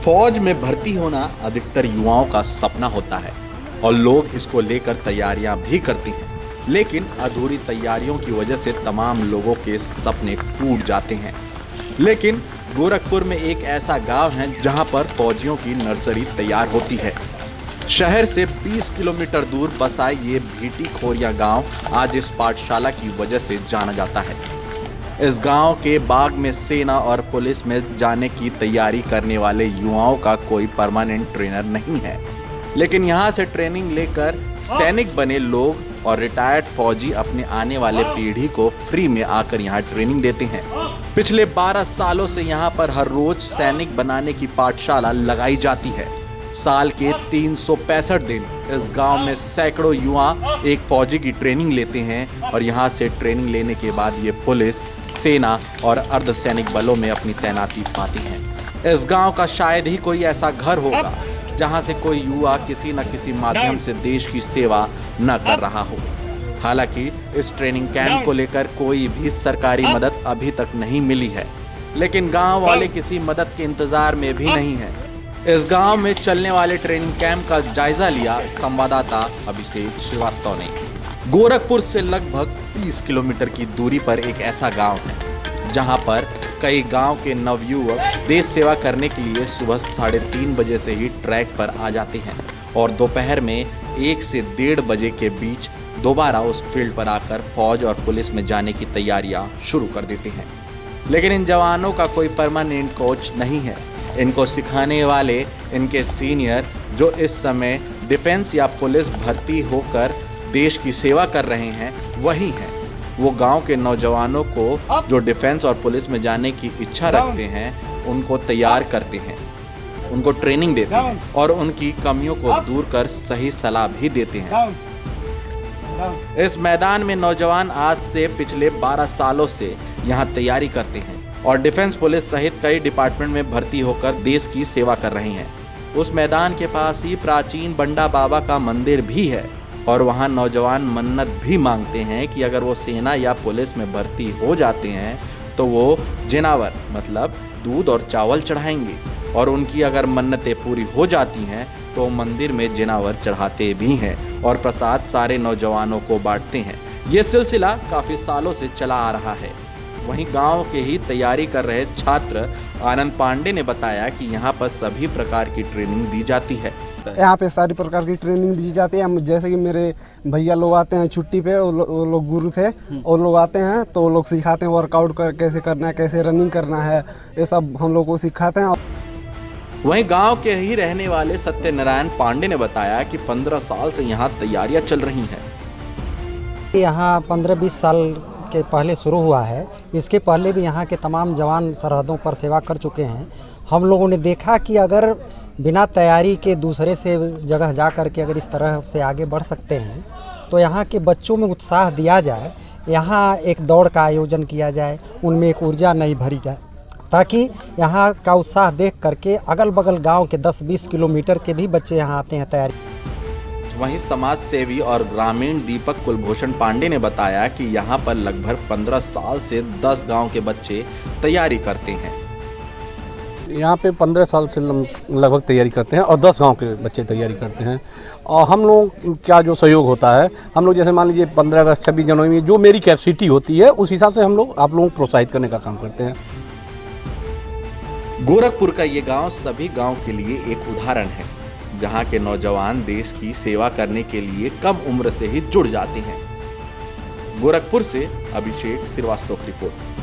फौज में भर्ती होना अधिकतर युवाओं का सपना होता है और लोग इसको लेकर तैयारियां भी करती हैं, लेकिन अधूरी तैयारियों की वजह से तमाम लोगों के सपने टूट जाते हैं। लेकिन गोरखपुर में एक ऐसा गांव है जहां पर फौजियों की नर्सरी तैयार होती है। शहर से 20 किलोमीटर दूर बसा ये भीटी खोरिया गांव आज इस पाठशाला की वजह से जाना जाता है। इस गांव के बाग में सेना और पुलिस में जाने की तैयारी करने वाले युवाओं का कोई परमानेंट ट्रेनर नहीं है, लेकिन यहां से ट्रेनिंग लेकर सैनिक बने लोग और रिटायर्ड फौजी अपने आने वाले पीढ़ी को फ्री में आकर यहां ट्रेनिंग देते हैं। पिछले 12 सालों से यहां पर हर रोज सैनिक बनाने की पाठशाला लगाई जाती है। साल के 365 दिन इस गांव में सैकड़ों युवा एक फौजी की ट्रेनिंग लेते हैं और यहां से ट्रेनिंग लेने के बाद ये पुलिस, सेना और अर्धसैनिक बलों में अपनी तैनाती पाती हैं। इस गांव का शायद ही कोई ऐसा घर होगा जहां से कोई युवा किसी न किसी माध्यम से देश की सेवा न कर रहा हो। हालांकि इस ट्रेनिंग कैंप को लेकर कोई भी सरकारी मदद अभी तक नहीं मिली है, लेकिन गांव वाले किसी मदद के इंतजार में भी नहीं है। इस गांव में चलने वाले ट्रेनिंग कैंप का जायजा लिया संवाददाता अभिषेक श्रीवास्तव ने। गोरखपुर से लगभग 30 किलोमीटर की दूरी पर एक ऐसा गांव है जहां पर कई गांव के नवयुवक देश सेवा करने के लिए सुबह 3:30 बजे से ही ट्रैक पर आ जाते हैं और दोपहर में 1 से 1:30 बजे के बीच दोबारा उस फील्ड पर आकर फौज और पुलिस में जाने की तैयारियां शुरू कर देते हैं। लेकिन इन जवानों का कोई परमानेंट कोच नहीं है। इनको सिखाने वाले इनके सीनियर जो इस समय डिफेंस या पुलिस भर्ती होकर देश की सेवा कर रहे हैं वही हैं। वो गांव के नौजवानों को जो डिफेंस और पुलिस में जाने की इच्छा रखते हैं उनको तैयार करते हैं, उनको ट्रेनिंग देते हैं और उनकी कमियों को दूर कर सही सलाह भी देते हैं। इस मैदान में नौजवान आज से पिछले 12 सालों से यहाँ तैयारी करते हैं और डिफेंस, पुलिस सहित कई डिपार्टमेंट में भर्ती होकर देश की सेवा कर रहे हैं। उस मैदान के पास ही प्राचीन बंडा बाबा का मंदिर भी है और वहां नौजवान मन्नत भी मांगते हैं कि अगर वो सेना या पुलिस में भर्ती हो जाते हैं तो वो जिनावर मतलब दूध और चावल चढ़ाएंगे और उनकी अगर मन्नतें पूरी हो जाती हैं तो मंदिर में जिनावर चढ़ाते भी हैं और प्रसाद सारे नौजवानों को बांटते हैं। ये सिलसिला काफ़ी सालों से चला आ रहा है। वहीं गांव के ही तैयारी कर रहे छात्र आनंद पांडे ने बताया कि यहाँ पर सभी प्रकार की ट्रेनिंग दी जाती है। यहाँ पे सारी प्रकार की ट्रेनिंग दी जाती है। जैसे कि मेरे भैया लोग आते हैं छुट्टी पे, वो लोग गुरु थे और लोग आते हैं तो वो लोग सिखाते हैं वर्कआउट कैसे करना है, कैसे रनिंग करना है, ये सब हम लोग को सिखाते हैं। वहीं गांव के ही रहने वाले सत्यनारायण पांडे ने बताया कि 15 साल से यहाँ तैयारियां चल रही हैं। यहाँ 15-20 साल के पहले शुरू हुआ है। इसके पहले भी यहाँ के तमाम जवान सरहदों पर सेवा कर चुके हैं। हम लोगों ने देखा कि अगर बिना तैयारी के दूसरे से जगह जा कर के अगर इस तरह से आगे बढ़ सकते हैं तो यहाँ के बच्चों में उत्साह दिया जाए, यहाँ एक दौड़ का आयोजन किया जाए, उनमें एक ऊर्जा नई भरी जाए ताकि यहाँ का उत्साह देख करके अगल बगल गांव के 10-20 किलोमीटर के भी बच्चे यहाँ आते हैं तैयारी। वहीं समाज सेवी और ग्रामीण दीपक कुलभूषण पांडे ने बताया कि यहाँ पर लगभग 15 साल से 10 गांव के बच्चे तैयारी करते हैं। यहाँ पे 15 साल से लगभग तैयारी करते हैं और 10 गांव के बच्चे तैयारी करते हैं। और हम लोग क्या जो सहयोग होता है, हम लोग जैसे मान लीजिए 15 अगस्त 26 जनवरी में जो मेरी कैपेसिटी होती है उस हिसाब से हम लोग आप लोगों को प्रोत्साहित करने का काम करते हैं। गोरखपुर का ये गांव सभी गांव के लिए एक उदाहरण है जहां के नौजवान देश की सेवा करने के लिए कम उम्र से ही जुड़ जाते हैं। गोरखपुर से अभिषेक श्रीवास्तव की रिपोर्ट।